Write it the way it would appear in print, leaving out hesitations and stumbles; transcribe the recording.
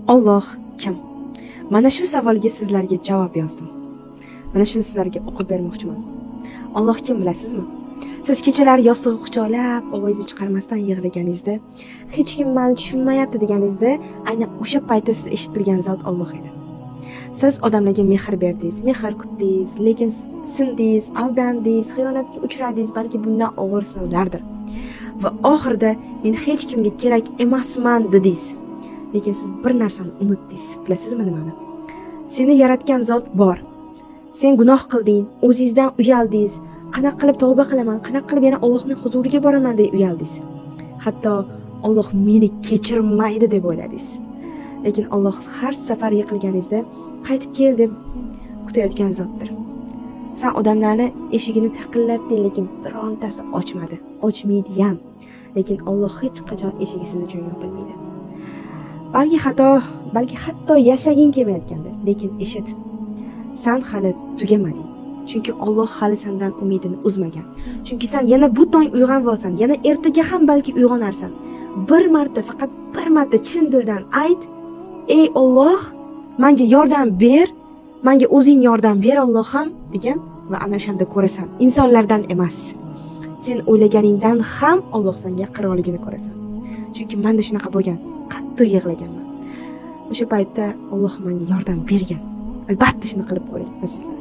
Alloh kim? Mana shu savolga sizlarga javob yozdim. Mana shuni sizlarga o'qib bermoqchiman. Alloh kim bilasizmi? Siz kechalari yostig'i quchoqlab, ovozingizni chiqarmasdan yig'laganingizda, hech kim meni tushunmayapti deganingizda, aynan o'sha paytda siz eshitib turgan zot Alloh edi. Siz odamlarga mehr berdingiz, mehr kutdingiz, lekin sindingiz, aldandingiz, xiyonatga uchradingiz, balki bundan og'ir sinovlardir. Va oxirida men hech kimga kerak emasman dedingiz. Lekin siz bir narsani unutdingiz. Bilasizmi nimani? Seni yaratgan zot bor. Sen gunoh qilding, o'zingizdan uyaldingiz. Qanaqa qilib tavba qilaman, qanaqa qilib yana Allohning huzuriga boraman deb uyaldingiz. Hatto Alloh meni kechirmaydi deb o'yladingiz. Lekin Alloh har safar yiqilganingizda qaytib kel deb kutayotgan zotdir. Sen odamlarni eshigini taqillatding, lekin birontasi ochmadi, ochmaydi ham. Lekin Alloh hech qachon eshigi siz uchun yopilmaydi. Balki hatto yashaging kelmayotgandir, lekin eshit. Sen hali tugamading. Chunki Alloh hali sendan umidini uzmagan. Chunki sen yana bu tong uyg'onib olsan, yana ertaga ham balki uyg'onarsan. Bir marta, faqat bir marta chin dildan ayt: "Ey Alloh, menga yordam ber, menga o'zing yordam ber Allohim" degan va ana shunda ko'rasan, insonlardan emas. Sen o'ylaganingdan ham Alloh senga qiroligini ko'rasan. Chunki menda shunaqa bo'lgan, qattiq yig'laganman. O'sha paytda Alloh menga yordam bergan. Albatta shuni qilib ko'ring, azizlar.